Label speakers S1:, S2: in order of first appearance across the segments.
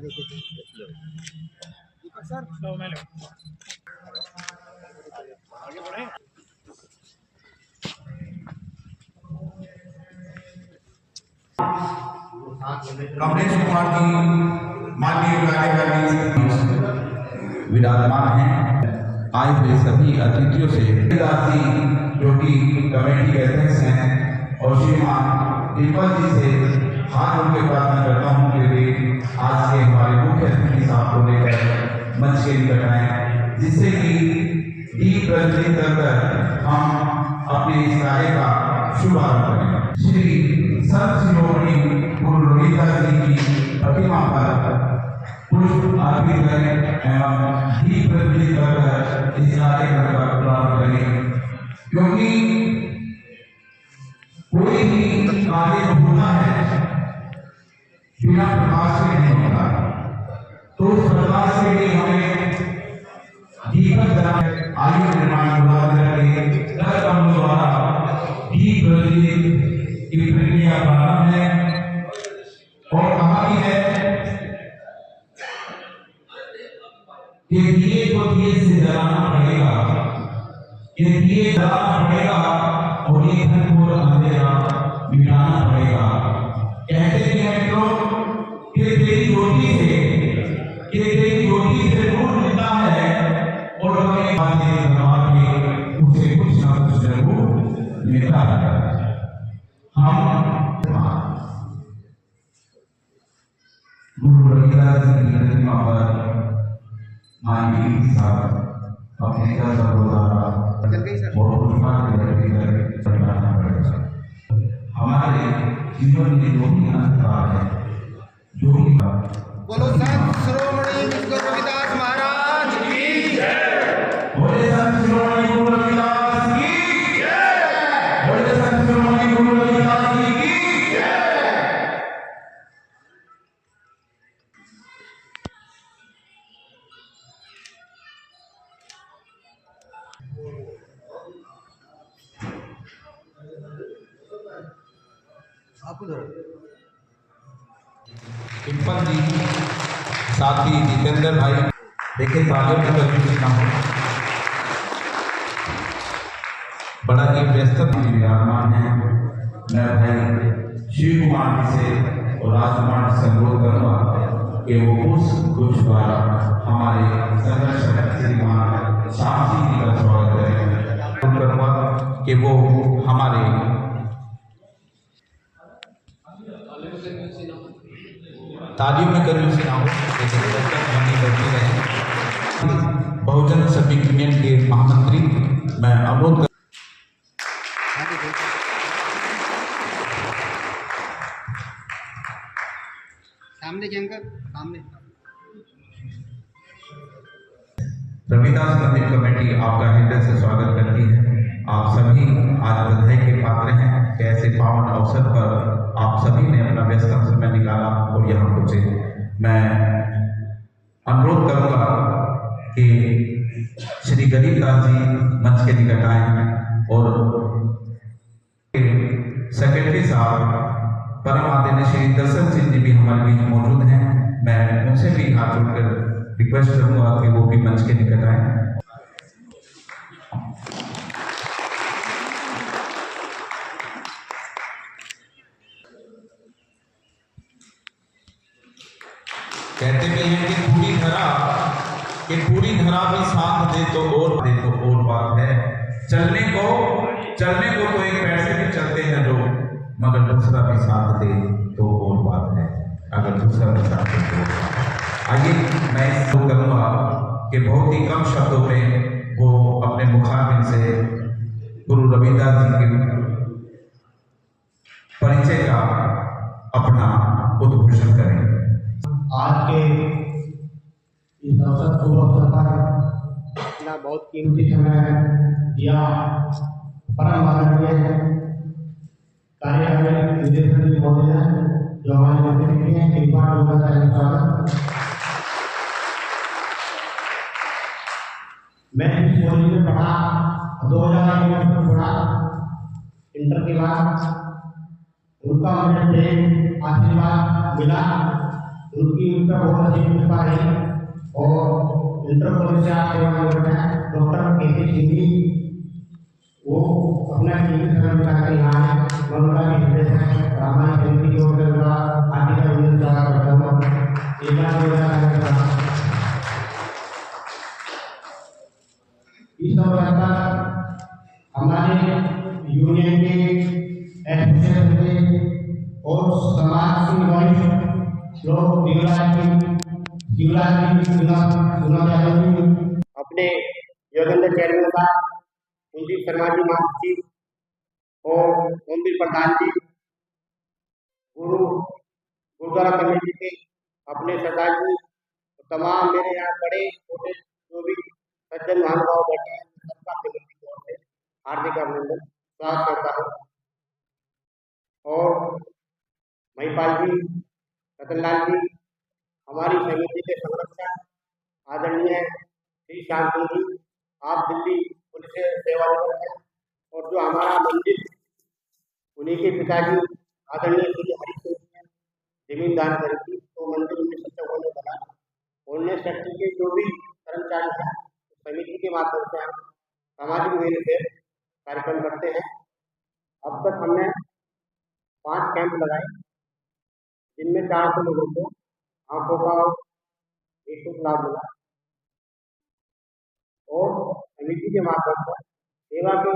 S1: Sir लो मैं लो आगे बढ़े।
S2: कमलेश कुमार जी माननीय कार्यकारी विराजमान हैं। आए हुए सभी अतिथियों से जो कि कमेटी के अध्यक्ष हैं और श्रीमान टिम्पल जी से हाथ जोड़ के प्रार्थना करता हूँ कि वे आज के हमारे मुख्य अतिथि साहब को लेकर मंच के निकट आए, जिससे कि दीप प्रज्वलित कर हम अपने इस कार्य का शुभारंभ करें। श्री संत शिरोमणि गुरु रविदास जी की प्रतिमा पर पुष्प अर्पित करें एवं दीप प्रज्वलित कर इस कार्यक्रम का प्रारंभ करें, क्योंकि कोई भी कार्य होता है बिना प्रकाश के नहीं होता। तो उस प्रकाश के लिए हमें दीपक जलाकर आयु निर्माण करके कमलों द्वारा दीप प्रज्वलित की प्रक्रिया प्रारंभ है। और कहा भी है कि दिए को दिए से जलाना पड़ेगा, ये दिए जलाना पड़ेगा और ये घनघोर अंधेरा मिटाना पड़ेगा। कहते हैं लोग कि तेरी ज्योति से नूर मिलता है और हमें उसे कुछ ना कुछ जरूर मिलता है। हम गुरु रविदास जी की प्रतिमा पर माननीय साहब अपने का सर्वोदारा और हमारे जीवन में जो भी अंधकार है, जो भी
S3: बोलो संत शिरोमणि गुरु रविदास महाराज की जय।
S2: बोले संत शिरोमणि गुरु रविदास की जय। बोले संत शिरोमणि गुरु रविदास जी की जय। टिम्पल जी, साथी जितेंद्र भाई, देखिए तालियों में कंफ्यूजन ना हो। बड़ा ही व्यस्त विराजमान है। मैं भाई शिव कुमार जी से और राजकुमार से अनुरोध करूँगा कि वो कुछ बार हमारे संरक्षक श्रीमान श्याम सिंह जी का स्वागत करें। करूँगा कि वो हमारे तालियों में करीब से ना हो, करती रहे। बहुजन समिति यूनियन के महामंत्री मैं अनुरोध
S3: सामने जंकर सामने।
S2: रविदास मंदिर कमेटी आपका हृदय से स्वागत करती है। आप सभी आज बधाई के पात्र हैं कि ऐसे पावन अवसर पर आप सभी ने अपना व्यस्त समय निकाला और यहाँ पहुंचे। मैं अनुरोध करूंगा कि श्री गरीबदास जी मंच के निकट आए और सेक्रेटरी साहब परम आदरणीय श्री दर्शन सिंह जी भी हमारे बीच मौजूद हैं। मैं उनसे भी हाथ जोड़कर रिक्वेस्ट करूंगा कि वो भी मंच के निकट आए। कहते भी हैं कि पूरी धरा भी साथ दे तो और बात है। चलने को तो एक पैर से भी चलते हैं लोग, मगर दूसरा भी साथ दे तो और बात है। अगर दूसरा भी साथ दे तो आइए मैं इसको करूँगा कि बहुत ही कम शब्दों में वो अपने मुखारबिन से गुरु रविदास जी के परिचय का अपना उद्घोषण करें।
S4: आज के इस अवसर पर
S3: बहुत कीमती
S4: समय दिया परम आदरणीय कार्यकारी निदेशक जी महोदय जो हमारे मध्य में हैं, एक बार उनका स्वागत। मैं इस कॉलेज में पढ़ा 2000 में पढ़ा इंटर के बाद उनका मुझे प्रेम आशीर्वाद मिला उनकी उनका बहुत अच्छी प्रतिभा रही और इंटर कॉलेज से आप सेवानिवृत्त हैं डॉक्टर के पी सिंह जी। वो अपना जीवित समय चाहते यहाँ हैं, मैं उनका भी हृदय से रामायण जयंती की ओर से उनका हार्दिक अभिनंदन ज्यादा करता हूँ। एक बार इस अवसर पर हमारे यूनियन के एसोसिएशन के और समाज के वरिष्ठ लोग अपने योगेंद्र चेयरमैन साहब, कुलदीप शर्मा जी महासचिव और ओमवीर प्रधान जी, गुरुद्वारा कमेटी के अपने सरदार जी, तमाम मेरे यहाँ बड़े छोटे जो भी सज्जन महानुभाव बैठे हैं, सबका कमेटी की ओर से हार्दिक अभिनंदन स्वागत करता हूँ। और महिपाल जी, रतनलाल जी, हमारी समिति के संरक्षक आदरणीय श्री श्याम सिंह जी, आप दिल्ली पुलिस से सेवानिवृत्त हैं, और जो हमारा मंदिर उन्हीं के पिताजी आदरणीय श्री हरि सिंह जी हैं, जमीन दान करी थी, तो मंदिर 1954 में बना। 19 सेक्टर के जो भी कर्मचारी हैं समिति के माध्यम से हम सामाजिक वेलफेयर कार्यक्रम करते हैं। अब तक हमने 5 कैंप लगाए, जिनमें 400 लोगों को आंखों का निःशुल्क लाभ मिला, और समिति के माध्यम से सेवा के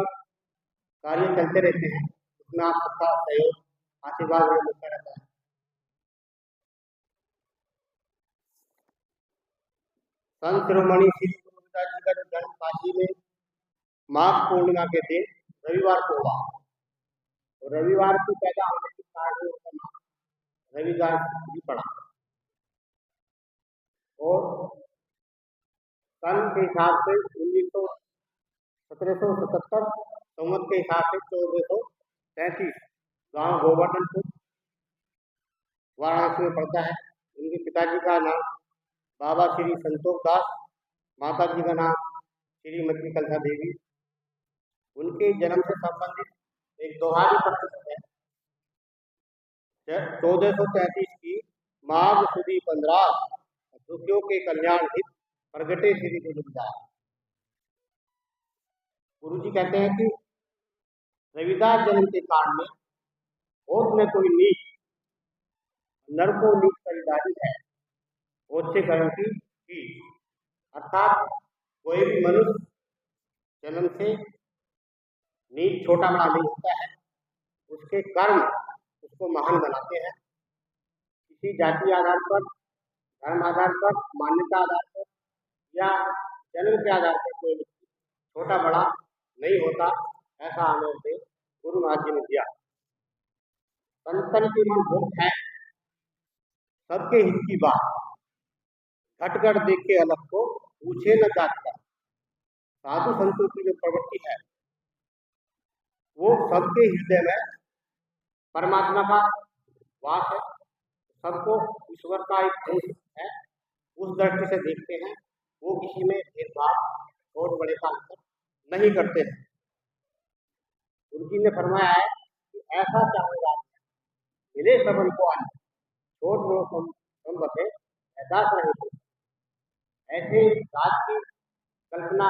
S4: कार्य चलते रहते हैं, उसमें आप सबका सहयोग आशीर्वाद हमें मिलता रहता है। संत शिरोमणि श्री गुरु रविदास जी का जन्म काशी में माघ पूर्णिमा के दिन रविवार को हुआ, और रविवार को पैदा होने के कारण उनका नाम रविदास जी पड़ा। और सन के हिसाब से 1777 संवत के हिसाब से 1433 गांव गोवर्धनपुर वाराणसी में पड़ता है। उनके पिताजी का नाम बाबा श्री संतोष दास, माता जी का नाम श्रीमती कलसा देवी। उनके जन्म से संबंधित एक दोहा भी प्रचलित है। 1433 की माघ सुदी 15 दुखियों के कल्याण हित प्रगटे श्री गुरु रविदास। गुरु जी कहते हैं कि रविदास जन्म के काल में होश में कोई नीच नर को नीच खरीदारी है, ओछे कर्म की। अर्थात कोई भी मनुष्य जन्म से नीच छोटा बड़ा नहीं होता है, उसके कर्म उसको महान बनाते हैं। किसी जाति आधार पर, धर्म आधार पर, मान्यता आधार पर या जन्म के आधार पर कोई छोटा बड़ा नहीं होता, ऐसा हमें से गुरु महाराज जी ने दिया। संतन की मन भूख है सबके हित की बात, घटगढ़ देखे अलग को पूछे न जाता। साधु संतों की जो प्रवृत्ति है वो सबके हृदय में परमात्मा का वास है, सबको ईश्वर का एक अंश है, उस दृष्टि से देखते हैं। वो किसी में भेदभाव छोट बड़े का अंतर नहीं करते हैं। गुरु जी ने फरमाया है कि ऐसा चाहेगा मिले सबन को अन्न, छोट बड़ो सम बसे एहसास नहीं हो। ऐसे राज की कल्पना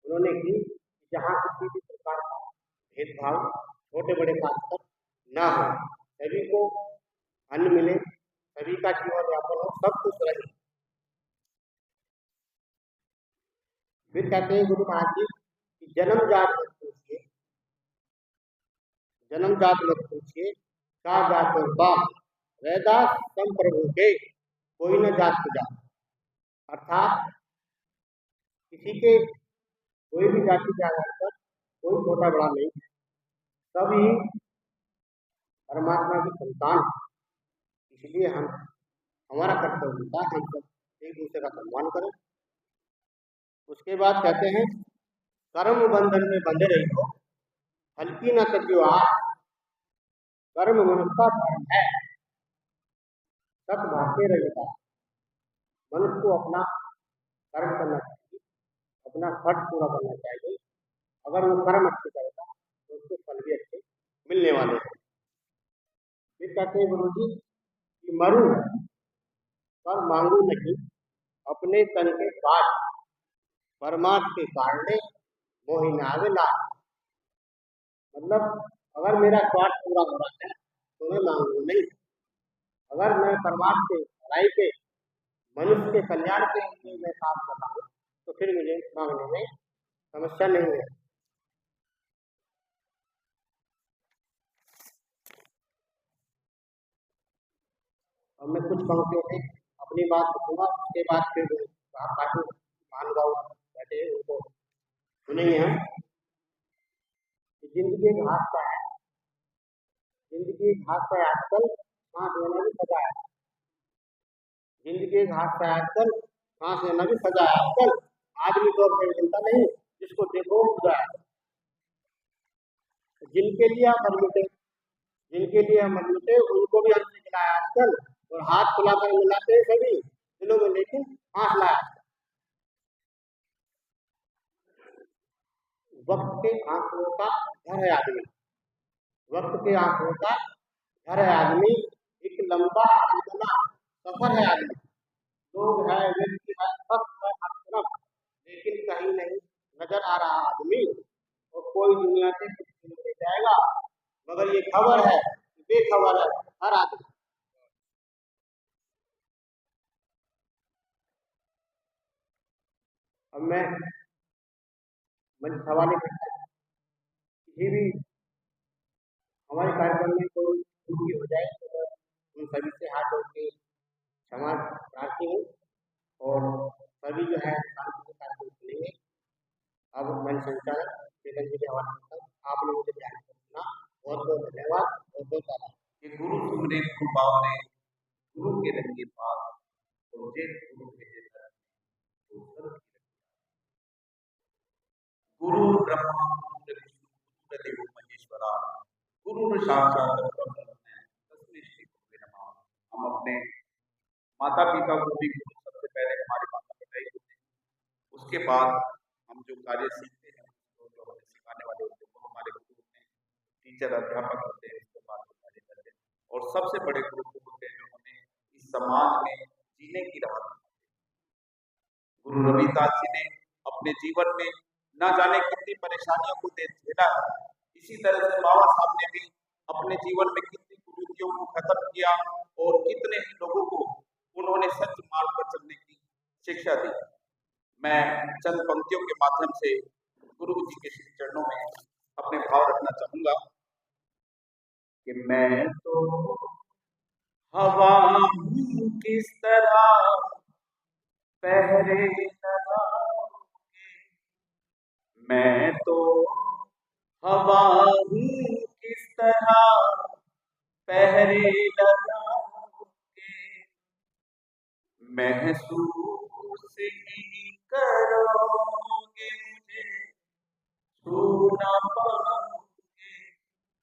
S4: उन्होंने की जहाँ किसी भी प्रकार का भेदभाव छोटे बड़े का अंतर न हो, सभी को अन्न मिले, सभी का जीवन यापन हो, सब कुछ रहे। फिर कहते हैं गुरु महाराज जी कि जन्मजात मत पूछिए, जन्मजात मत पूछिए, का जात और बाप रैदास सम प्रभु के कोई न जात पूजा। अर्थात किसी के कोई भी जाति के आधार पर कोई छोटा बड़ा नहीं है, सभी परमात्मा की संतान है। इसलिए हमारा कर्तव्य होता है हम सब एक दूसरे का सम्मान करें। उसके बाद कहते हैं कर्म बंधन में बंधे रही हो, हल्की न तजियो आस, कर्म मनुष्य का धर्म है, सत भागते रहेगा। मनुष्य को अपना कर्म करना चाहिए, अपना फर्ज पूरा करना चाहिए। अगर वो कर्म अच्छे करेगा तो उसको फल भी अच्छे मिलने वाले हैं। फिर कहते हैं गुरु जी कि मरु पर मांगू नहीं अपने तन के काट, परमार्थ के कारणे मोहि नावे लाट। मतलब अगर मेरा स्वार्थ पूरा हो रहा है तो मैं मांगू नहीं, अगर मैं परमार्थ के भलाई के मनुष्य के कल्याण के लिए मैं काम कर रहा हूँ तो फिर मुझे मांगने में समस्या नहीं है। और मैं कुछ पंक्तियों से अपनी बात रखूंगा, उसके बाद फिर काटू महानुभाव बैठे उनको सुनेंगे हम। जिंदगी एक हादसा है, जिंदगी एक हादसा है आजकल, सांस लेना भी सजा है। जिंदगी एक हादसा है आजकल, सांस लेना भी सजा है आजकल। आदमी तौर पर मिलता नहीं, जिसको देखो खुदा है। जिनके लिए हम मर मिटे, जिनके लिए हम मर मिटे उनको भी हमसे मिला है आजकल, और हाथ खुलाकर मिलाते हैं सभी दिलों में, लेकिन सांस लाया। वक्त के आंसुओं का घर है आदमी, वक्त के आंसुओं का घर है आदमी, एक लंबा अनबना सफर है आदमी। लोग है, व्यक्ति है, सब है हर तरफ, लेकिन कहीं नहीं नजर आ रहा आदमी, और कोई दुनिया से कुछ नहीं ले जाएगा, मगर ये खबर है, बेखबर है हर आदमी। अब मैं सवाल ही करता है, किसी भी हमारे कार्यक्रम में कोई त्रुटि हो जाए तो मैं उन सभी से हाथ जोड़ के क्षमा प्रार्थी हूँ, और सभी जो है शांति से कार्यक्रम सुनेंगे। अब मन संचालक चेतन जी के हवाले करता हूँ, आप लोगों से ध्यान से सुनना। बहुत बहुत धन्यवाद, बहुत बहुत आभार।
S2: कि गुरु सुमरे गुरु पावने, गुरु के रंगे पास, और जे गुरु के जेता, तो सब की गुरु ब्रह्मा गुरु विष्णु गुरुदेव महेश्वरा, गुरु साक्षात परब्रह्म तस्मै श्री गुरुवे नमः। हम अपने माता पिता को भी गुरु सबसे पहले हमारे माता पिता ही होते हैं, उसके बाद हम जो कार्य सीखते हैं तो जो हमें सिखाने वाले होते हैं वो हमारे गुरु होते हैं, टीचर अध्यापक होते हैं, उसके बाद हम कार्य करते हैं। और सबसे बड़े गुरु होते हैं जो हमें इस समाज में जीने की राह दिखाते हैं। गुरु रविदास जी ने अपने जीवन में न जाने कितनी परेशानियों को झेला है, इसी तरह से बाबा साहब ने भी अपने जीवन में कितनी कुरीतियों को खत्म किया, और कितने ही लोगों को उन्होंने सच मार्ग पर चलने की शिक्षा दी। मैं चंद पंक्तियों के माध्यम से गुरु जी के श्री चरणों में अपने भाव रखना चाहूंगा कि मैं तो हवा हूँ किस तरह पहरे लगाऊंगी, मैं तो हवा हूँ किस तरह पहरे लगाऊंगी, महसूस ही करोगे मुझे छू ना पाओगे।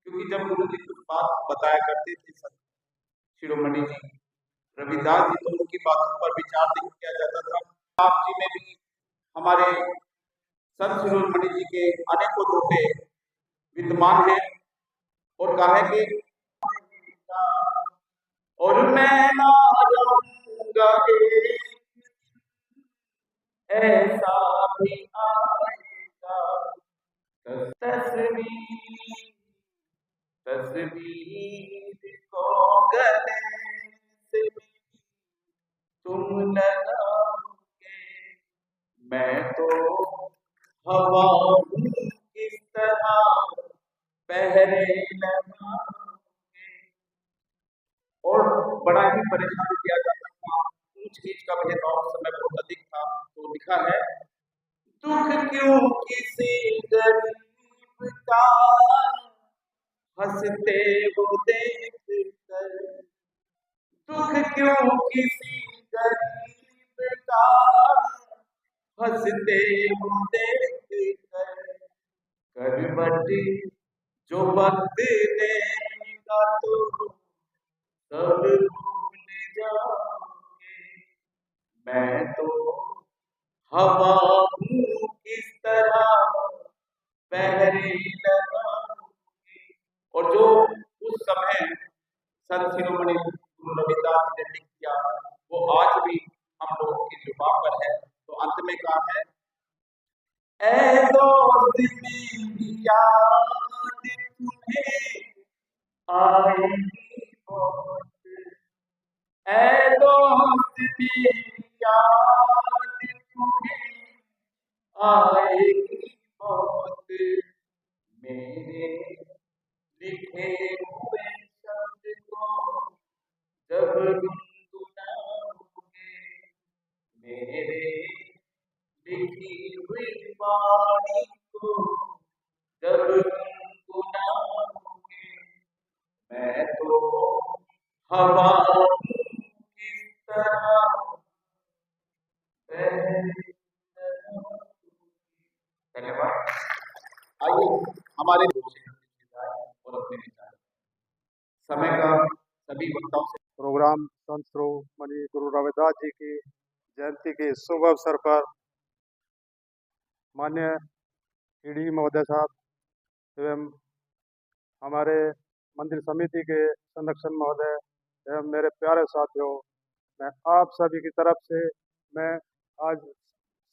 S2: क्योंकि जब गुरु जी कुछ बात बताया करते थे शिरोमणि जी रविदास जी, तो उनकी बातों पर विचार नहीं किया जाता था। आप जी में भी हमारे संत शिरोमणि जी के अनेकों दोहे विद्यमान हैं, और कहा है कि और मैं ना रहूंगा ऐसा भी आएगा, तस्वीर तस्वीर को गले से तुम लगाओगे, मैं तो हवा हूँ किस तरह पहरे लगाओगे। और बड़ा ही परेशान किया जाता था, ऊंच नीच का भेदभाव समय बहुत अधिक था, तो लिखा है दुख क्यों किसी गरीब का हंसते वो देख कर, दुख क्यों किसी गरीब का हंसते वो देख कर, करवट जो वक्त देगा तो सब भूल जाओगे, मैं तो हवा हूँ किस तरह पहरे लगाऊंगी। और जो उस समय संत शिरोमणि गुरु रविदास ने लिख किया वो आज भी हम लोगों की जुबान पर है। तो अंत में कहा है, ऐ दोस्त मेरी याद तुम्हें आएगी बहुत, ऐ दोस्त मेरी याद तुम्हें आएगी बहुत, मेरे लिखे हुए शब्द को जब गुनगुनाओगे, मेरे लिखी हुई वाणी को जब गुनगुनाओगे, मैं तो हवा हूँ किस तरह धन्यवाद। आइए हमारे और अपने विचार समय का सभी वक्ताओं से
S5: प्रोग्राम संत शिरोमणि गुरु रविदास जी की जयंती के शुभ अवसर पर मान्य ईडी महोदय साहब एवं हमारे मंदिर समिति के संरक्षण महोदय एवं मेरे प्यारे साथियों, मैं आप सभी की तरफ से मैं आज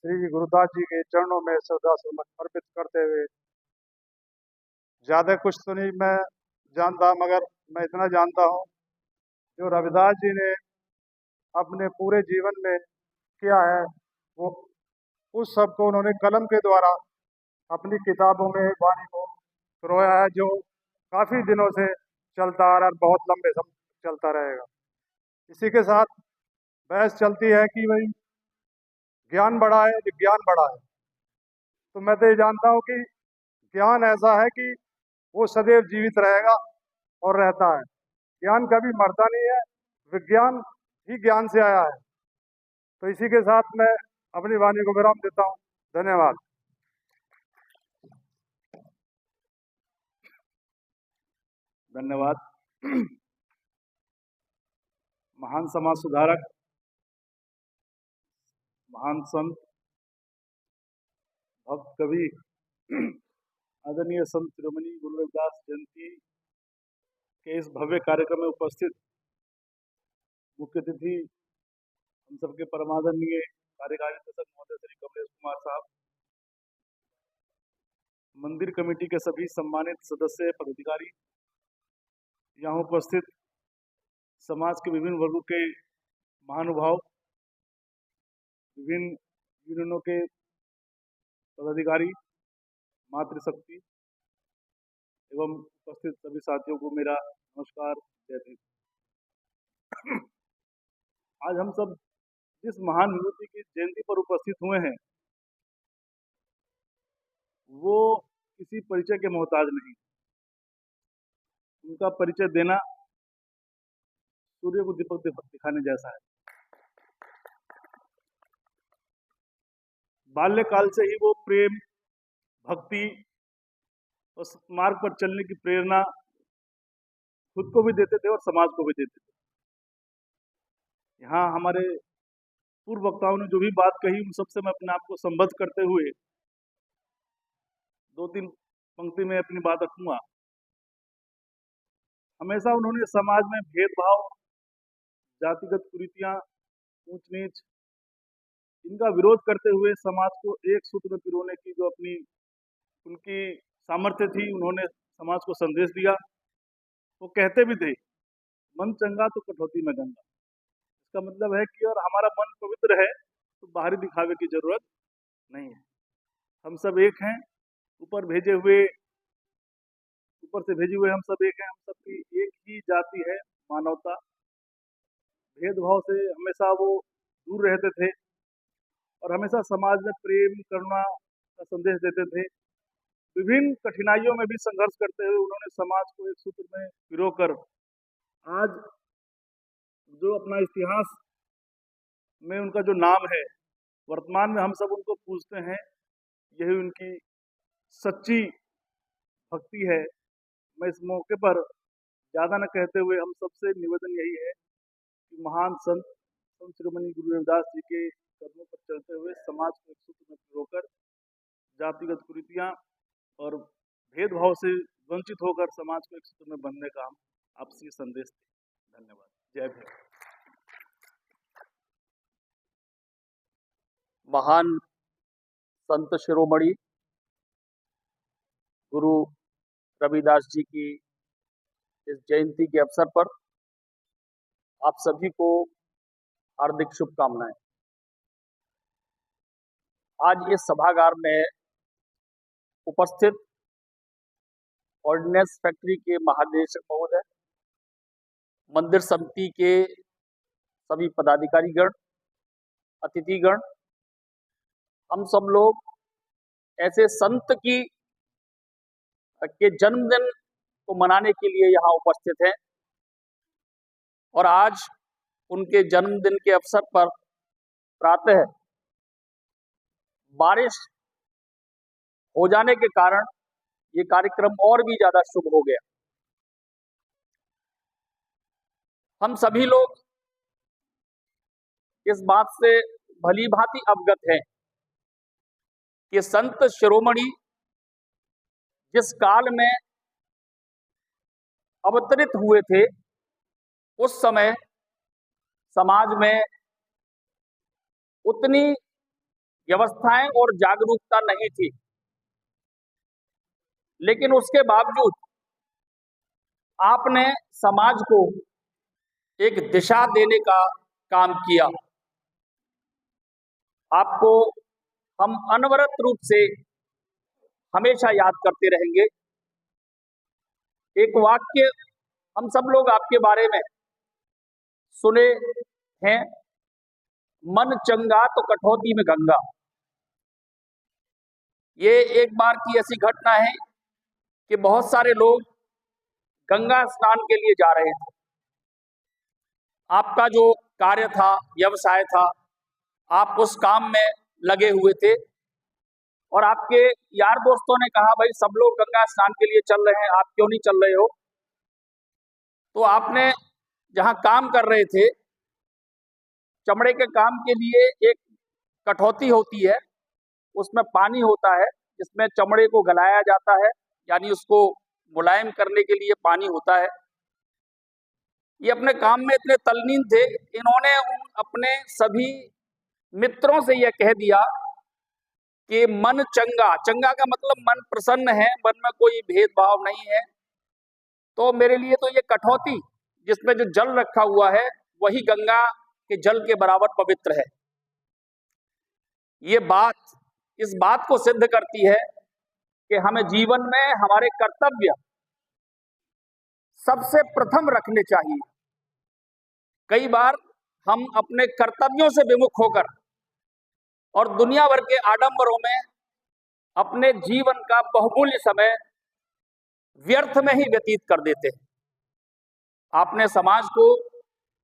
S5: श्री गुरुदास जी के चरणों में श्रद्धा सुमन अर्पित करते हुए, ज़्यादा कुछ तो नहीं मैं जानता, मगर मैं इतना जानता हूँ जो रविदास जी ने अपने पूरे जीवन में किया है, वो उस सब को उन्होंने कलम के द्वारा अपनी किताबों में वाणी को पिरोया है, जो काफ़ी दिनों से चलता आ रहा है, बहुत लंबे समय चलता रहेगा। इसी के साथ बहस चलती है कि भाई ज्ञान बड़ा है, विज्ञान बड़ा है। तो मैं तो ये जानता हूँ कि ज्ञान ऐसा है कि वो सदैव जीवित रहेगा और रहता है। ज्ञान कभी मरता नहीं है, विज्ञान ही ज्ञान से आया है। तो इसी के साथ मैं अपनी वाणी को विराम देता हूँ। धन्यवाद।
S1: धन्यवाद। महान समाज सुधारक, महान संत, भक्त कवि, आदरणीय संत शिरोमणि गुरु रविदास जयंती के इस भव्य कार्यक्रम में उपस्थित मुख्य अतिथि हम सबके परमादरणीय कार्यकारी निदेशक महोदय श्री कमलेश कुमार साहब, मंदिर कमेटी के सभी सम्मानित सदस्य पदाधिकारी, यहाँ उपस्थित समाज के विभिन्न वर्गों के महानुभाव, विभिन्न यूनियनों के पदाधिकारी, मातृशक्ति एवं उपस्थित सभी साथियों को मेरा नमस्कार, जय भीम। आज हम सब जिस महान विभूति की जयंती पर उपस्थित हुए हैं, वो किसी परिचय के मोहताज नहीं। उनका परिचय देना सूर्य को दीपक दिखाने जैसा है। बाल्यकाल से ही वो प्रेम, भक्ति और मार्ग पर चलने की प्रेरणा खुद को भी देते थे और समाज को भी देते थे। यहाँ हमारे पूर्व वक्ताओं ने जो भी बात कही, उन सबसे मैं अपने आप को संबद्ध करते हुए 2-3 पंक्ति में अपनी बात रखूंगा। हमेशा उन्होंने समाज में भेदभाव, जातिगत कुरीतियां, ऊंच नीच, इनका विरोध करते हुए समाज को एक सूत्र में पिरोने की जो अपनी उनकी सामर्थ्य थी, उन्होंने समाज को संदेश दिया। वो कहते भी थे, मन चंगा तो कटौती में गंगा। इसका मतलब है कि अगर हमारा मन पवित्र है तो बाहरी दिखावे की जरूरत नहीं है। हम सब एक हैं, ऊपर से भेजे हुए हम सब एक हैं। हम सबकी एक ही जाति है, मानवता। भेदभाव से हमेशा वो दूर रहते थे और हमेशा समाज में प्रेम, करुणा का संदेश देते थे। विभिन्न कठिनाइयों में भी संघर्ष करते हुए उन्होंने समाज को एक सूत्र में पिरोकर आज जो अपना इतिहास में उनका जो नाम है, वर्तमान में हम सब उनको पूजते हैं। यही उनकी सच्ची भक्ति है। मैं इस मौके पर ज़्यादा न कहते हुए हम सबसे निवेदन यही है कि महान संत शिरोमणि गुरु रविदास जी के कदमों पर चलते हुए समाज को एक सूत्र में पिरोकर जातिगत कुरीतियां और भेदभाव से वंचित होकर समाज को एक सूत्र में बंधने का हम आपसी संदेश दें। धन्यवाद। जय भीम।
S6: महान संत शिरोमणि गुरु रविदास जी की इस जयंती के अवसर पर आप सभी को हार्दिक शुभकामनाएं। आज इस सभागार में उपस्थित ऑर्डिनेंस फैक्ट्री के महानिदेशक महोदय, मंदिर समिति के सभी पदाधिकारीगण, अतिथिगण, हम सब लोग ऐसे संत के जन्मदिन को मनाने के लिए यहाँ उपस्थित हैं और आज उनके जन्मदिन के अवसर पर प्रातः बारिश हो जाने के कारण ये कार्यक्रम और भी ज्यादा शुभ हो गया। हम सभी लोग इस बात से भली भांति अवगत हैं कि संत शिरोमणि जिस काल में अवतरित हुए थे उस समय समाज में उतनी व्यवस्थाएं और जागरूकता नहीं थी, लेकिन उसके बावजूद आपने समाज को एक दिशा देने का काम किया। आपको हम अनवरत रूप से हमेशा याद करते रहेंगे। एक वाक्य हम सब लोग आपके बारे में सुने हैं, मन चंगा तो कठौती में गंगा। ये एक बार की ऐसी घटना है कि बहुत सारे लोग गंगा स्नान के लिए जा रहे थे। आपका जो कार्य था, व्यवसाय था, आप उस काम में लगे हुए थे और आपके यार दोस्तों ने कहा भाई सब लोग गंगा स्नान के लिए चल रहे हैं, आप क्यों नहीं चल रहे हो? तो आपने जहां काम कर रहे थे, चमड़े के काम के लिए एक कठौती होती है, उसमें पानी होता है जिसमें चमड़े को गलाया जाता है, यानी उसको मुलायम करने के लिए पानी होता है। ये अपने काम में इतने तल्लीन थे, इन्होंने अपने सभी मित्रों से यह कह दिया कि मन चंगा, चंगा का मतलब मन प्रसन्न है, मन में कोई भेदभाव नहीं है, तो मेरे लिए तो ये कठौती जिसमें जो जल रखा हुआ है वही गंगा के जल के बराबर पवित्र है। ये बात इस बात को सिद्ध करती है कि हमें जीवन में हमारे कर्तव्य सबसे प्रथम रखने चाहिए। कई बार हम अपने कर्तव्यों से विमुख होकर और दुनिया भर के आडंबरों में अपने जीवन का बहुमूल्य समय व्यर्थ में ही व्यतीत कर देते हैं। आपने समाज को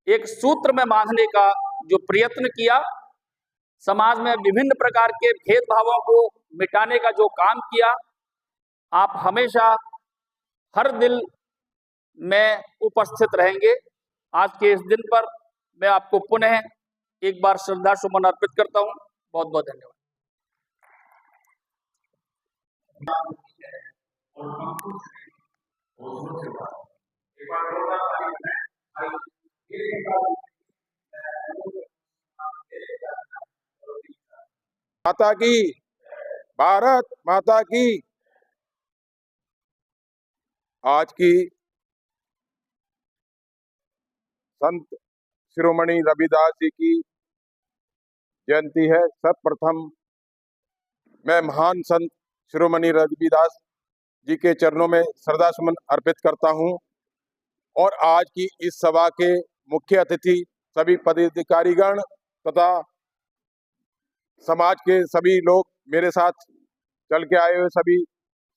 S6: एक सूत्र में बांधने का जो प्रयत्न किया, समाज में विभिन्न प्रकार के भेदभावों को मिटाने का जो काम किया, आप हमेशा हर दिल में उपस्थित रहेंगे। आज के इस दिन पर मैं आपको पुनः एक बार श्रद्धा सुमन अर्पित करता हूं। बहुत बहुत धन्यवाद।
S7: माता की, भारत माता की। आज की संत शिरोमणि रविदास जी की जयंती है। सर्वप्रथम मैं महान संत शिरोमणि रविदास जी के चरणों में श्रद्धा सुमन अर्पित करता हूं और आज की इस सभा के मुख्य अतिथि सभी पदाधिकारीगण तथा समाज के सभी लोग, मेरे साथ चल के आए हुए सभी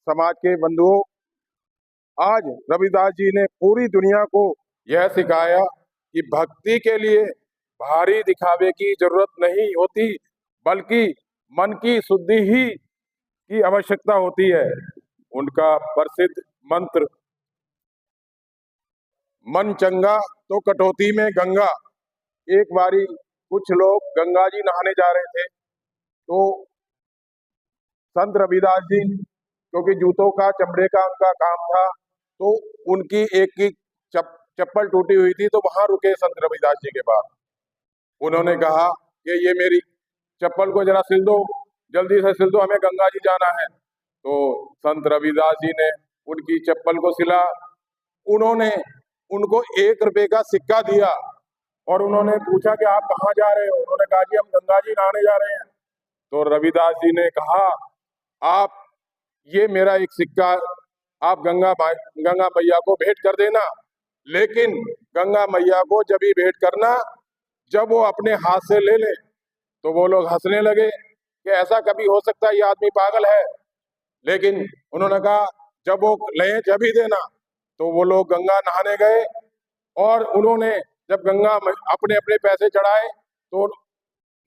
S7: समाज के बंधुओं, आज रविदास जी ने पूरी दुनिया को यह सिखाया कि भक्ति के लिए भारी दिखावे की जरूरत नहीं होती, बल्कि मन की शुद्धि ही की आवश्यकता होती है। उनका प्रसिद्ध मंत्र मन चंगा तो कटौती में गंगा। एक बारी कुछ लोग गंगा जी नहाने जा रहे थे, तो संत रविदास जी, क्योंकि जूतों का चमड़े का उनका काम था, तो उनकी एक की चप्पल टूटी हुई थी, तो वहां रुके संत रविदास जी के पास। उन्होंने कहा कि ये मेरी चप्पल को जरा सिल दो, जल्दी से सिल दो, हमें गंगा जी जाना है। तो संत रविदास जी ने उनकी चप्पल को सिला, उन्होंने उनको 1 रुपए का सिक्का दिया और उन्होंने पूछा कि आप कहाँ जा रहे हो? उन्होंने कहा जी हम गंगा जी नहाने जा रहे हैं। तो रविदास जी ने कहा आप ये मेरा एक सिक्का आप गंगा मैया को भेंट कर देना, लेकिन गंगा मैया को जब ही भेंट करना जब वो अपने हाथ से ले ले। तो वो लोग हंसने लगे कि ऐसा कभी हो सकता है, ये आदमी पागल है। लेकिन उन्होंने कहा जब वो ले जब ही देना। तो वो लोग गंगा नहाने गए और उन्होंने जब गंगा अपने अपने पैसे चढ़ाए तो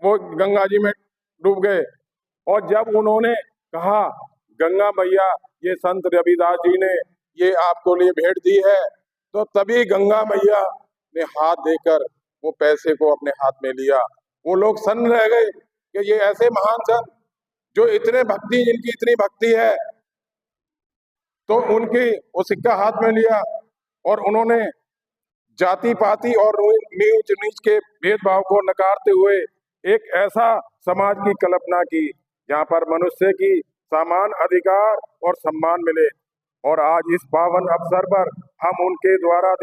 S7: वो गंगा जी में डूब गए। और जब उन्होंने कहा गंगा मैया ये संत रविदास जी ने ये आपको लिए भेंट दी है, तो तभी गंगा मैया ने हाथ देकर वो पैसे को अपने हाथ में लिया। वो लोग सन्न रह गए कि ये ऐसे महान संत जो इतने भक्ति, जिनकी इतनी भक्ति है, तो उनकी वो सिक्का हाथ में लिया और उन्होंने जाति पाति और नीच नीच के भेदभाव को नकारते हुए एक ऐसा समाज की कल्पना की जहाँ पर मनुष्य की समान अधिकार और सम्मान मिले। और आज इस पावन अवसर पर हम उनके द्वारा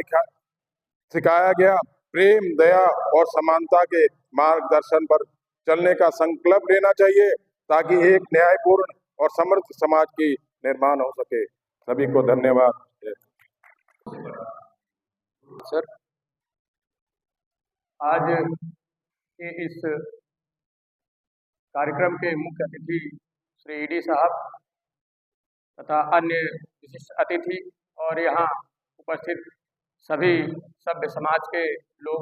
S7: सिखाया गया प्रेम, दया और समानता के मार्गदर्शन पर चलने का संकल्प लेना चाहिए, ताकि एक न्यायपूर्ण और समृद्ध समाज की निर्माण हो सके। सभी को धन्यवाद।
S6: सर, आज के इस कार्यक्रम के मुख्य अतिथि श्री ईडी साहब तथा अन्य विशिष्ट अतिथि और यहाँ उपस्थित सभी सभ्य समाज के लोग,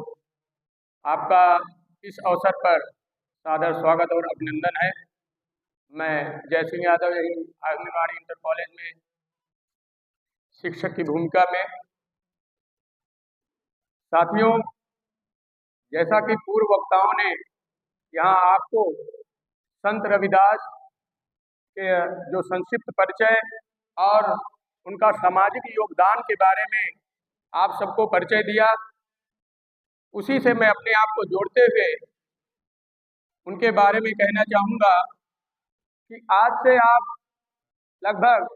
S6: आपका इस अवसर पर सादर स्वागत और अभिनंदन है। मैं जय सिंह यादव यही आंगनबाड़ी इंटर कॉलेज में शिक्षक की भूमिका में। साथियों, जैसा कि पूर्व वक्ताओं ने यहाँ आपको संत रविदास के जो संक्षिप्त परिचय और उनका सामाजिक योगदान के बारे में आप सबको परिचय दिया, उसी से मैं अपने आप को जोड़ते हुए उनके बारे में कहना चाहूँगा कि आज से आप लगभग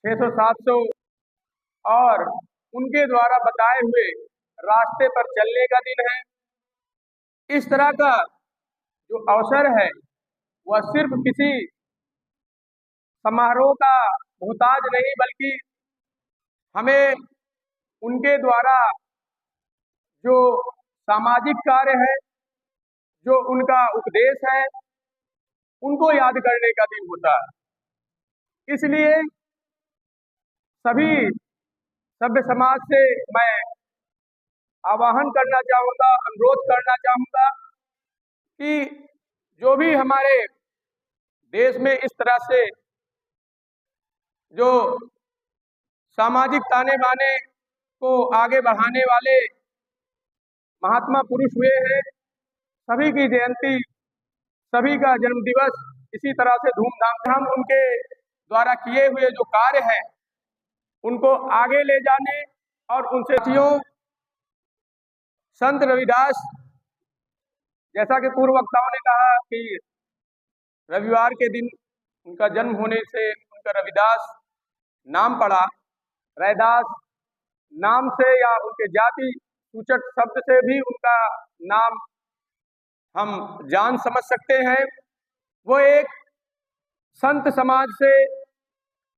S6: 600-700 और उनके द्वारा बताए हुए रास्ते पर चलने का दिन है। इस तरह का जो अवसर है वह सिर्फ किसी समारोह का मोहताज नहीं, बल्कि हमें उनके द्वारा जो सामाजिक कार्य है, जो उनका उपदेश है, उनको याद करने का दिन होता है। इसलिए सभी सभ्य समाज से मैं आह्वान करना चाहूँगा, अनुरोध करना चाहूँगा कि जो भी हमारे देश में इस तरह से जो सामाजिक ताने बाने को आगे बढ़ाने वाले महात्मा पुरुष हुए हैं, सभी की जयंती, सभी का जन्म दिवस इसी तरह से धूमधाम से हम उनके द्वारा किए हुए जो कार्य हैं उनको आगे ले जाने और उनसे संत रविदास, जैसा कि पूर्व वक्ताओं ने कहा कि रविवार के दिन उनका जन्म होने से उनका रविदास नाम पड़ा। रैदास नाम से या उनके जाति सूचक शब्द से भी उनका नाम हम जान समझ सकते हैं। वो एक संत समाज से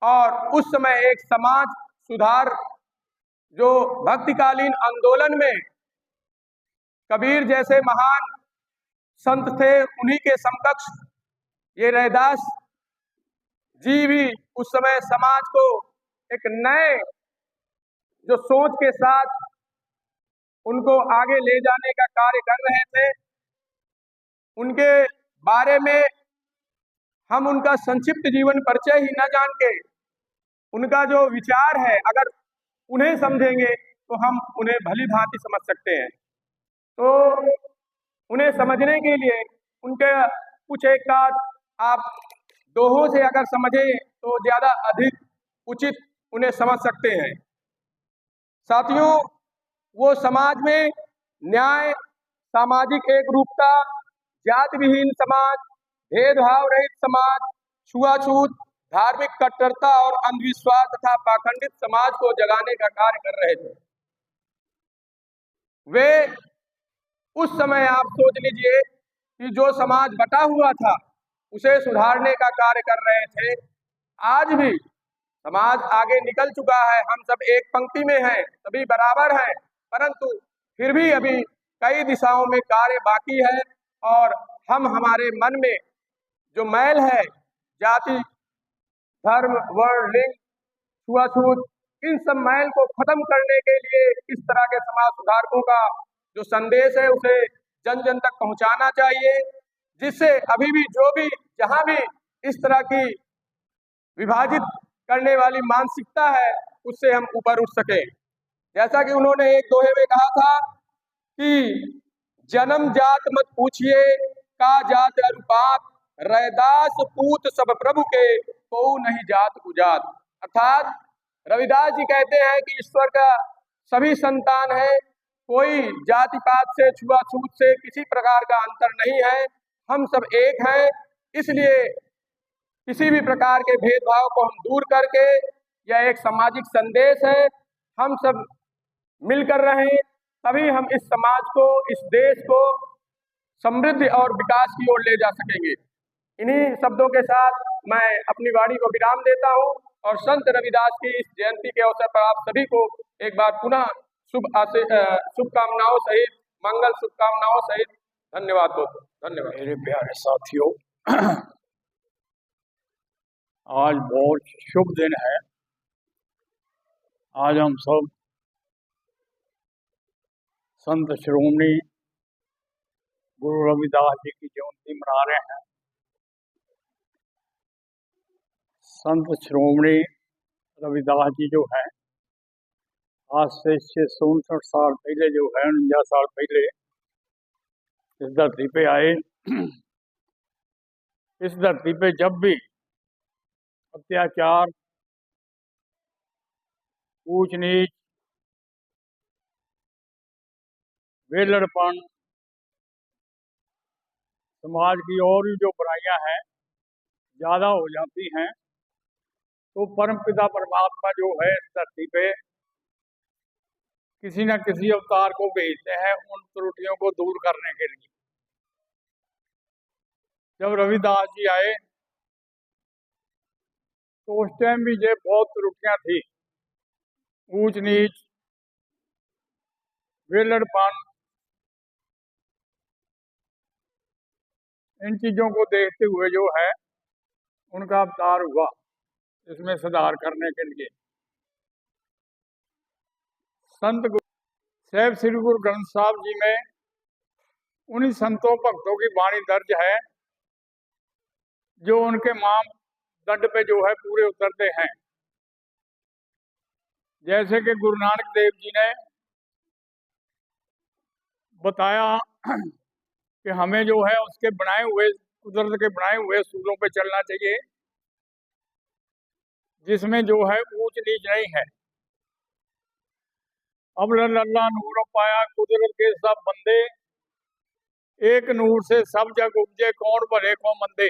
S6: और उस समय एक समाज सुधार जो भक्तिकालीन आंदोलन में कबीर जैसे महान संत थे, उन्हीं के समकक्ष ये रैदास जी भी उस समय समाज को एक नए जो सोच के साथ उनको आगे ले जाने का कार्य कर रहे थे। उनके बारे में हम उनका संक्षिप्त जीवन परिचय ही न जान के उनका जो विचार है, अगर उन्हें समझेंगे तो हम उन्हें भली भांति समझ सकते हैं। तो उन्हें समझने के लिए उनके कुछ एक आप दोहों से अगर समझें तो ज़्यादा अधिक उचित उन्हें समझ सकते हैं। साथियों, वो समाज में न्याय, सामाजिक एकरूपता,
S8: जाति विहीन समाज, भेदभाव रहित समाज, छुआछूत, धार्मिक कट्टरता और अंधविश्वास तथा पाखंडित समाज को जगाने का कार्य कर रहे थे। वे उस समय आप सोच लीजिए कि जो समाज बटा हुआ था उसे सुधारने का कार्य कर रहे थे। आज भी समाज आगे निकल चुका है, हम सब एक पंक्ति में हैं, सभी बराबर हैं, परंतु फिर भी अभी कई दिशाओं में कार्य बाकी है और हम हमारे मन में जो मैल है, जाति, धर्म, वर्ण, लिंग, छुआछूत, इन सब मैल को खत्म करने के लिए इस तरह के समाज सुधारकों का जो संदेश है उसे जन जन तक पहुंचाना चाहिए, जिससे अभी भी जो भी जहां भी इस तरह की विभाजित करने वाली मानसिकता है उससे हम ऊपर उठ सके। जैसा कि उन्होंने एक दोहे में कहा था कि जन्म जात मत पूछिए का जात अनुपात, रैदास पूत सब प्रभु के को नहीं जात कुजात। अर्थात रविदास जी कहते हैं कि ईश्वर का सभी संतान है, कोई जाति पात से, छुआछूत से किसी प्रकार का अंतर नहीं है, हम सब एक हैं। इसलिए किसी भी प्रकार के भेदभाव को हम दूर करके, यह एक सामाजिक संदेश है, हम सब मिलकर रहें, तभी हम इस समाज को, इस देश को समृद्धि और विकास की ओर ले जा सकेंगे। इन्हीं शब्दों के साथ मैं अपनी वाणी को विराम देता हूं और संत रविदास की इस जयंती के अवसर पर आप सभी को एक बार पुनः शुभकामनाओं सहित, मंगल शुभकामनाओं सहित धन्यवाद दोस्तों। धन्यवाद
S9: मेरे प्यारे साथियों, आज बहुत शुभ दिन है। आज हम सब संत श्रोमणी गुरु रविदास जी की जयंती मना रहे हैं। संत श्रोमणी रविदास जी जो है, आज से 659 साल पहले जो है, 49 साल पहले इस धरती पे आए। इस धरती पे जब भी अत्याचार, ऊंच नीच, वेलड़पन, समाज की और भी जो बुराइयां हैं ज़्यादा हो जाती हैं, तो परमपिता परमात्मा जो है इस धरती पे किसी न किसी अवतार को भेजते हैं उन त्रुटियों को दूर करने के लिए। जब रविदास जी आए तो उस टाइम भी ये बहुत त्रुटियां थी, ऊंच नीच, वेलड़पन, इन चीजों को देखते हुए जो है उनका अवतार हुआ इसमें सुधार करने के लिए। संत साहिब श्री गुरु ग्रंथ साहब जी में उन्हीं संतों भक्तों की वाणी दर्ज है जो उनके मानदंड पे जो है पूरे उतरते हैं। जैसे कि गुरु नानक देव जी ने बताया कि हमें जो है उसके बनाए हुए, कुदरत के बनाए हुए सूलों पे चलना चाहिए, जिसमें जो है ऊंच नीच नहीं है। अब अल्लाह नूर पाया कुदरत के सब बंदे, एक नूर से सब जग उपजे, कौन भले को मंदे।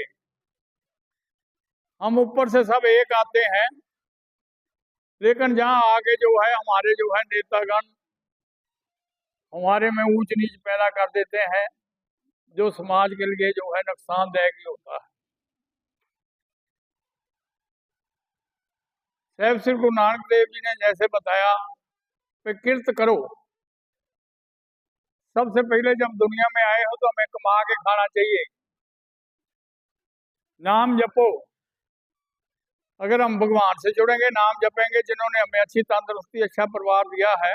S9: हम ऊपर से सब एक आते हैं, लेकिन जहाँ आगे जो है हमारे जो है नेतागण हमारे में ऊंच नीच पैदा कर देते हैं, जो समाज के लिए जो है नुकसानदायक होता है। साहिब श्री गुरु नानक देव जी ने जैसे बताया कि किरत करो। सबसे पहले जब दुनिया में आए हो तो हमें कमा के खाना चाहिए, नाम जपो। अगर हम भगवान से जुड़ेंगे, नाम जपेंगे, जिन्होंने हमें अच्छी तंदुरुस्ती, अच्छा परिवार दिया है,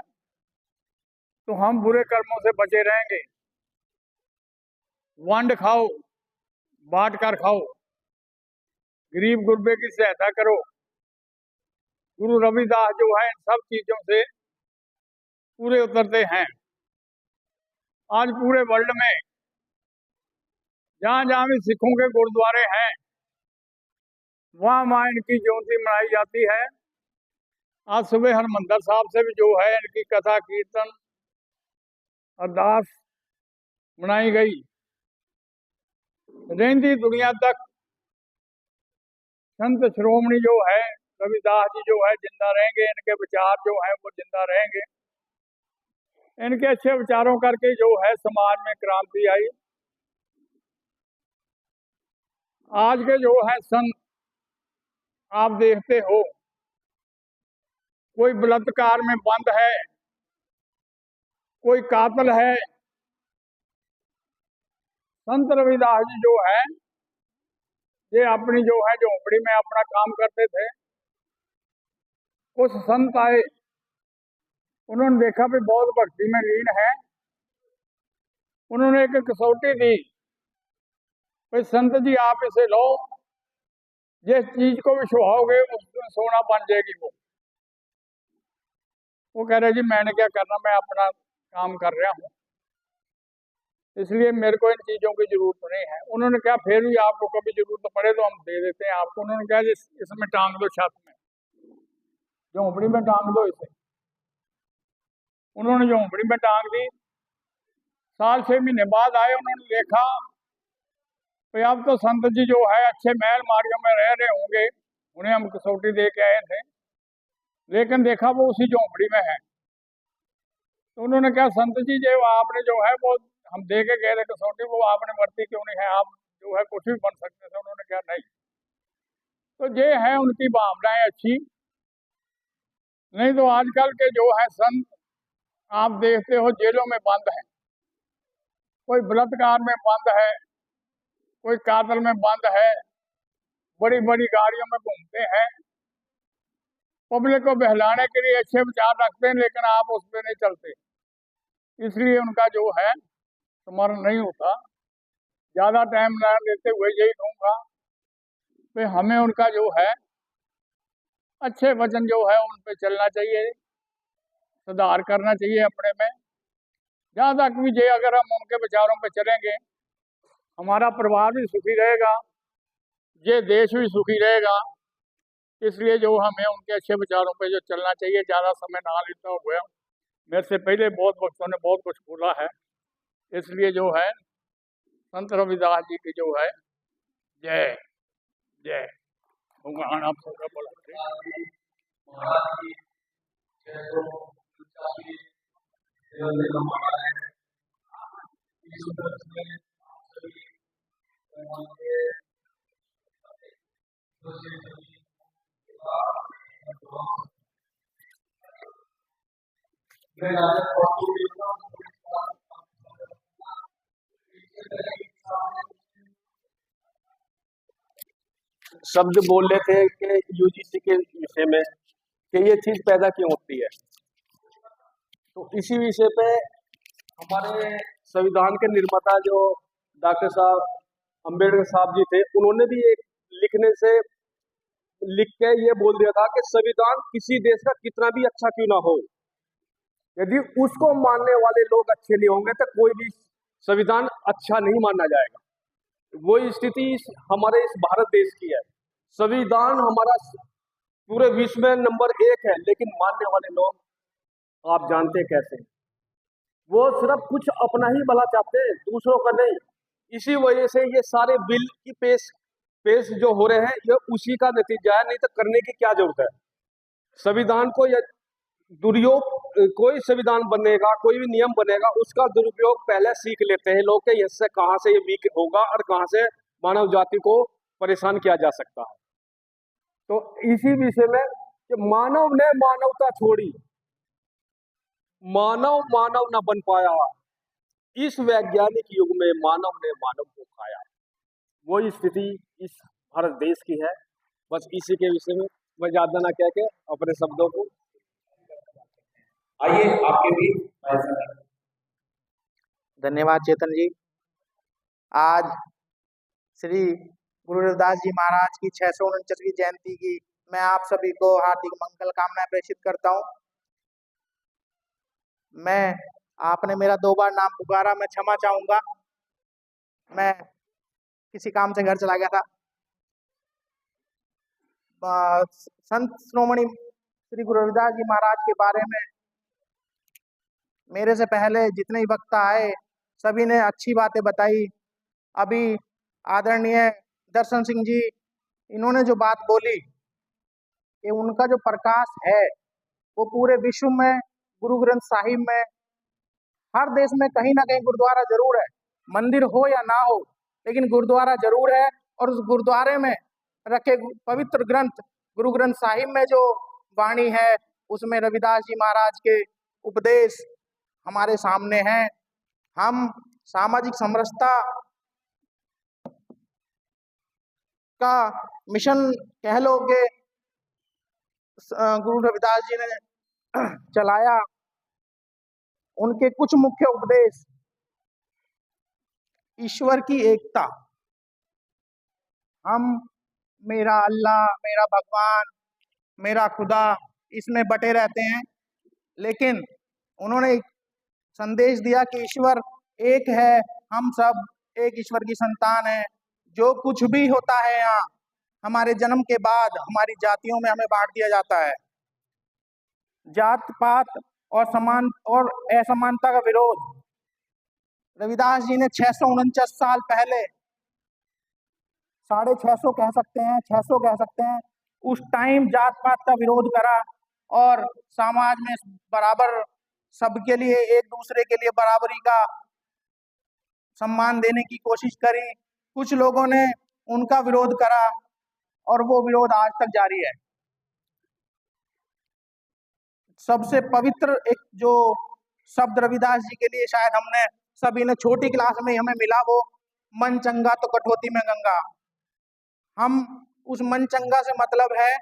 S9: तो हम बुरे कर्मों से बचे रहेंगे। वंड खाओ, बांट कर खाओ, गरीब गुरबे की सहायता करो। गुरु रविदास जो है इन सब चीजों से पूरे उतरते हैं। आज पूरे वर्ल्ड में जहाँ जहाँ भी सिखों के गुरुद्वारे हैं, वहाँ इनकी जयंती मनाई जाती है। आज सुबह हरमंदर साहब से भी जो है इनकी कथा, कीर्तन, अरदास मनाई गई। रहती दुनिया तक संत शिरोमणि जो है रविदास जी जो है जिंदा रहेंगे, इनके विचार जो है वो जिंदा रहेंगे। इनके अच्छे विचारों करके जो है समाज में क्रांति आई। आज के जो है संत आप देखते हो, कोई बलात्कार में बंद है, कोई कातिल है। संत रविदास जी जो है ये अपनी जो है झोंपड़ी में अपना काम करते थे। कुछ संत आए, उन्होंने देखा भी बहुत भक्ति में लीन है। उन्होंने एक कसौटी दी, भाई संत जी आप इसे लो, जिस चीज को भी सुहाओगे उसमें सोना बन जाएगी। वो कह रहे जी मैंने क्या करना, मैं अपना काम कर रहा हूँ, इसलिए मेरे को इन चीजों की जरूरत नहीं है। उन्होंने कहा फिर भी आपको कभी जरूरत पड़े तो हम दे देते हैं आपको। उन्होंने कहा जी इसमें टांग दो, छत में झोंपड़ी में टांग दो इसे। उन्होंने झोंपड़ी में टांग दी। साल 6 महीने बाद आए, उन्होंने देखा भाई अब तो संत जी जो है अच्छे महल मार्ग में रह रहे होंगे, उन्हें हम कसौटी दे के आए थे, लेकिन देखा वो उसी झोंपड़ी में है। तो उन्होंने कहा संत जी जो आपने जो है वो हम दे के गए थे कसौटी, वो आपने वर्ती क्यों नहीं है, आप जो है कुछ भी बन सकते थे। उन्होंने कहा नहीं। तो ये है उनकी भावनाएं अच्छी। नहीं तो आजकल के जो है संत आप देखते हो जेलों में बंद है, कोई बलात्कार में बंद है, कोई कातल में बंद है, बड़ी बड़ी गाड़ियों में घूमते हैं, पब्लिक को बहलाने के लिए अच्छे विचार रखते हैं, लेकिन आप उस पर नहीं चलते, इसलिए उनका जो है स्मरण नहीं होता। ज़्यादा टाइम ना लेते हुए यही कहूँगा कि हमें उनका जो है अच्छे वचन जो है उन पर चलना चाहिए, सुधार करना चाहिए अपने में। जहाँ तक भी ये अगर हम उनके विचारों पर चलेंगे, हमारा परिवार भी सुखी रहेगा, ये देश भी सुखी रहेगा। इसलिए जो हमें उनके अच्छे विचारों पे जो चलना चाहिए। ज़्यादा समय ना लेता हुआ, मेरे से पहले बहुत वक्तों ने बहुत कुछ बोला है, इसलिए जो है संत रविदास जी की जो है जय जय भगवान आप सबका बोला।
S8: शब्द बोल रहे थे कि यूजीसी के विषय में कि ये चीज पैदा क्यों होती है, तो इसी विषय पे हमारे संविधान के निर्माता जो डॉक्टर साहब अम्बेडकर साहब जी थे, उन्होंने भी एक लिख के ये बोल दिया था कि संविधान किसी देश का कितना भी अच्छा क्यों ना हो, यदि उसको मानने वाले लोग अच्छे नहीं होंगे तो कोई भी संविधान अच्छा नहीं माना जाएगा। वही स्थिति हमारे इस भारत देश की है। संविधान हमारा पूरे विश्व में नंबर 1 है, लेकिन मानने वाले लोग आप जानते हैं कैसे, वो सिर्फ कुछ अपना ही भला चाहते हैं, दूसरों का नहीं। इसी वजह से ये सारे बिल की पेश जो हो रहे हैं ये उसी का नतीजा है, नहीं तो करने की क्या जरूरत है। संविधान को कोई संविधान बनेगा, कोई भी नियम बनेगा, उसका दुरुपयोग पहले सीख लेते हैं लोग कि इससे कहां से ये वीक होगा और कहां से मानव जाति को परेशान किया जा सकता है। तो इसी विषय में कि मानव ने मानवता छोड़ी, मानव न बन पाया, इस वैज्ञानिक युग में मानव ने मानव को खाया, वही स्थिति इस भारत देश की है। बस इसी के विषय में मैं ज्यादा ना कह के अपने शब्दों को
S2: आइए आपके भी
S3: धन्यवाद चेतन जी। आज श्री गुरु रविदास जी महाराज की 649वीं जयंती की मैं आप सभी को हार्दिक मंगल कामनाएं प्रेषित करता हूं। आपने मेरा 2 बार नाम पुकारा, मैं क्षमा चाहूंगा, मैं किसी काम से घर चला गया था। संत श्रोमणी श्री गुरु रविदास जी महाराज के बारे में मेरे से पहले जितने ही वक्ता आए सभी ने अच्छी बातें बताई। अभी आदरणीय दर्शन सिंह जी, इन्होंने जो बात बोली कि उनका जो प्रकाश है वो पूरे विश्व में, गुरु ग्रंथ साहिब में, हर देश में कहीं ना कहीं गुरुद्वारा जरूर है, मंदिर हो या ना हो, लेकिन गुरुद्वारा जरूर है। और उस गुरुद्वारे में रखे पवित्र ग्रंथ गुरु ग्रंथ साहिब में जो वाणी है उसमें रविदास जी महाराज के उपदेश हमारे सामने हैं। हम सामाजिक समरसता का मिशन कह लो कि गुरु रविदास जी ने चलाया। उनके कुछ मुख्य उपदेश: ईश्वर की एकता, हम मेरा अल्लाह, मेरा भगवान, मेरा खुदा, इसमें बटे रहते हैं, लेकिन उन्होंने एक संदेश दिया कि ईश्वर एक है, हम सब एक ईश्वर की संतान हैं। जो कुछ भी होता है यहाँ हमारे जन्म के बाद हमारी जातियों में हमें बांट दिया जाता है। जात पात और समान और असमानता का विरोध रविदास जी ने 649 साल पहले, 650 कह सकते हैं, 600 कह सकते हैं, उस टाइम जात पात का विरोध करा और समाज में बराबर सबके लिए, एक दूसरे के लिए बराबरी का सम्मान देने की कोशिश करी। कुछ लोगों ने उनका विरोध करा और वो विरोध आज तक जारी है। सबसे पवित्र एक जो शब्द रविदास जी के लिए शायद हमने सभी ने छोटी क्लास में हमें मिला, वो मन चंगा तो कटौती में गंगा। हम उस मन चंगा से मतलब है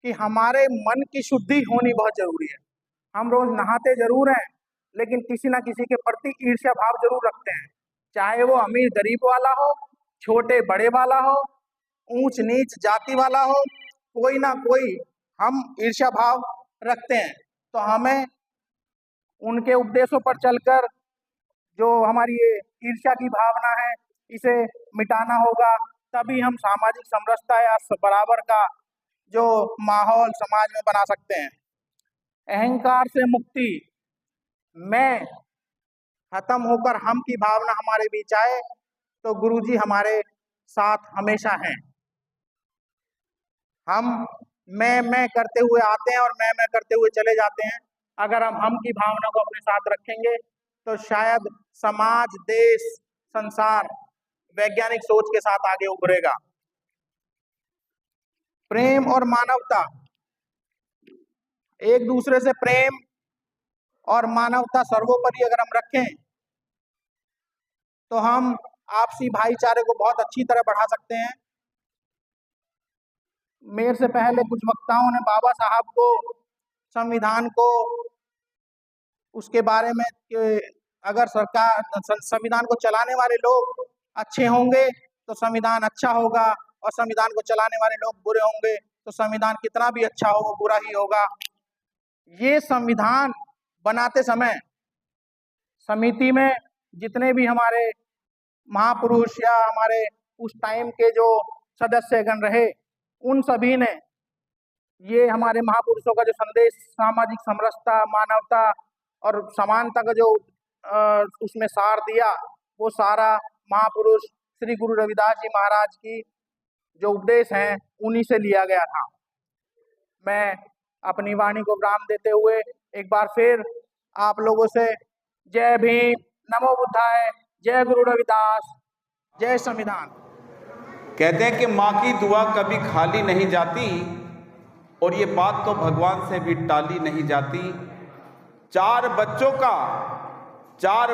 S3: कि हमारे मन की शुद्धि होनी बहुत जरूरी है। हम रोज नहाते जरूर हैं, लेकिन किसी ना किसी के प्रति ईर्ष्या भाव जरूर रखते हैं, चाहे वो अमीर गरीब वाला हो, छोटे बड़े वाला हो, ऊंच नीच जाति वाला हो, कोई ना कोई हम ईर्ष्या भाव रखते हैं। तो हमें उनके उपदेशों पर चलकर जो हमारी ये ईर्ष्या की भावना है इसे मिटाना होगा, तभी हम सामाजिक समरसता या बराबर का जो माहौल समाज में बना सकते हैं। अहंकार से मुक्ति, मैं खत्म होकर हम की भावना हमारे बीच आए तो गुरुजी हमारे साथ हमेशा हैं। हम मैं करते हुए आते हैं और मैं करते हुए चले जाते हैं। अगर हम की भावना को अपने साथ रखेंगे तो शायद समाज, देश, संसार वैज्ञानिक सोच के साथ आगे उभरेगा। प्रेम और मानवता, एक दूसरे से प्रेम और मानवता सर्वोपरि अगर हम रखें तो हम आपसी भाईचारे को बहुत अच्छी तरह बढ़ा सकते हैं। मेरे से पहले कुछ वक्ताओं ने बाबा साहब को, संविधान को, उसके बारे में कि अगर सरकार, संविधान को चलाने वाले लोग अच्छे होंगे तो संविधान अच्छा होगा, और संविधान को चलाने वाले लोग बुरे होंगे तो संविधान कितना भी अच्छा हो वो बुरा ही होगा। ये संविधान बनाते समय समिति में जितने भी हमारे महापुरुष या हमारे उस टाइम के जो सदस्यगण रहे, उन सभी ने ये हमारे महापुरुषों का जो संदेश सामाजिक समरसता, मानवता और समानता का जो उसमें सार दिया, वो सारा महापुरुष श्री गुरु रविदास जी महाराज की जो उपदेश हैं उन्हीं से लिया गया था। मैं अपनी वाणी को विराम देते हुए एक बार फिर आप लोगों से जय भीम, नमो बुद्धाय, जय गुरु रविदास, जय संविधान।
S2: कहते हैं कि माँ की दुआ कभी खाली नहीं जाती, और ये बात तो भगवान से भी टाली नहीं जाती। चार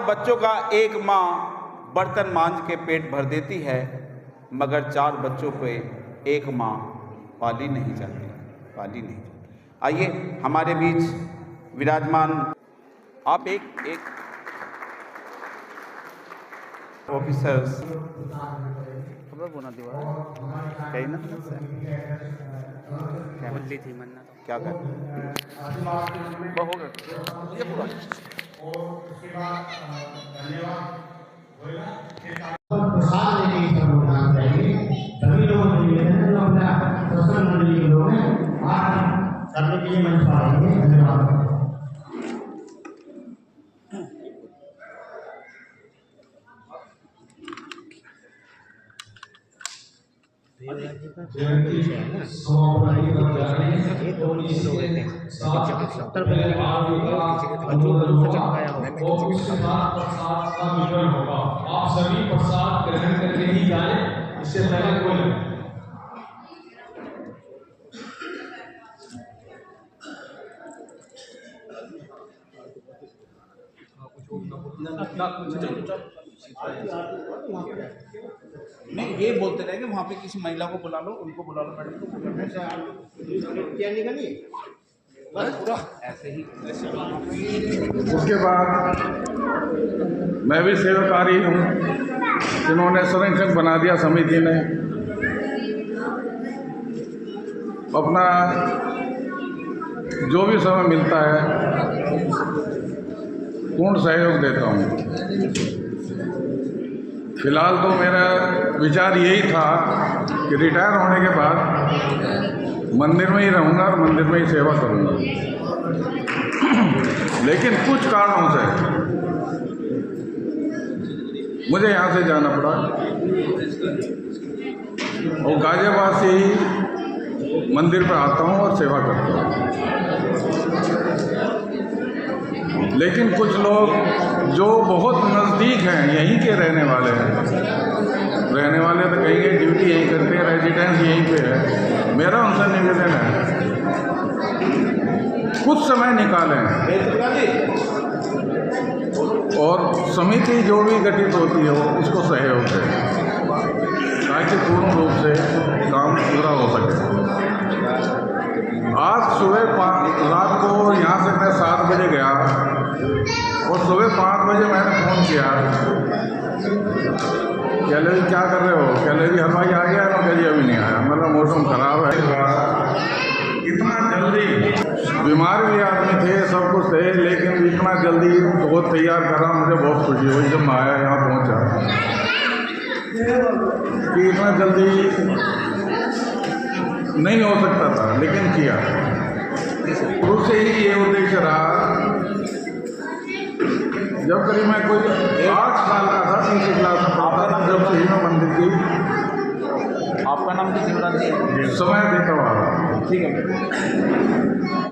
S2: बच्चों का एक माँ बर्तन मांज के पेट भर देती है, मगर 4 बच्चों पे एक माँ पाली नहीं जाती। आइए हमारे बीच विराजमान आप एक ऑफिसर्स खबर बोना दीवार कहीं ना क्या बोली थी मन्ना, तो क्या कर वो हो गया ये पूरा।
S10: प्रसाद लेने की संभावना चाहिए। सभी लोगों को निवेदन अपना प्रसन्न मंडली के लोग हैं करने के लिए मंच पर आएंगे। धन्यवाद।
S11: आप सभी प्रसाद ग्रहण करके ही जाए, इससे पहले कोई
S2: नहीं, ये बोलते रहे कि वहाँ पे किसी महिला को बुला लो, उनको बुला लो, मैडम को बुला लो।
S4: क्या निकली बस पूरा
S2: ऐसे ही
S5: उसके बाद मैं भी सेवाकारी हूँ, जिन्होंने संरक्षक बना दिया समिति ने। अपना जो भी समय मिलता है पूर्ण सहयोग देता हूँ। फिलहाल तो मेरा विचार यही था कि रिटायर होने के बाद मंदिर में ही रहूँगा और मंदिर में ही सेवा करूँगा, लेकिन कुछ कारणों से मुझे यहाँ से जाना पड़ा और गाजियाबाद से ही मंदिर पर आता हूँ और सेवा करता हूँ। लेकिन कुछ लोग जो बहुत नज़दीक हैं, यहीं के रहने वाले तो कहेंगे ड्यूटी यहीं करते हैं, रेजिडेंस यहीं पे है। मेरा उनसे निवेदन है कुछ समय निकालें और समिति जो भी गठित होती है वो उसको सहयोग दें ताकि पूर्ण रूप से काम पूरा हो सके। आज सुबह रात को यहाँ से मैं 7 बजे गया और सुबह 5 बजे मैंने फ़ोन किया, कह ले क्या कर रहे हो, कह ले हलवाई आ गया ना, कह अभी नहीं आया, मतलब मौसम ख़राब है। इतना जल्दी बीमार भी आदमी थे, सब कुछ थे, लेकिन इतना जल्दी बहुत तैयार करा, मुझे बहुत खुशी हुई जब मैं आया यहाँ पहुँचा कि इतना जल्दी नहीं हो सकता था, लेकिन किया। शुरू से ही ये उद्देश्य रहा। जब करीब मैं कोई 8 साल का था, 3री क्लास में पढ़ता था, जब से ही मैं मंदिर की।
S2: आपका नाम किस
S5: समय देता हुआ।
S2: ठीक है।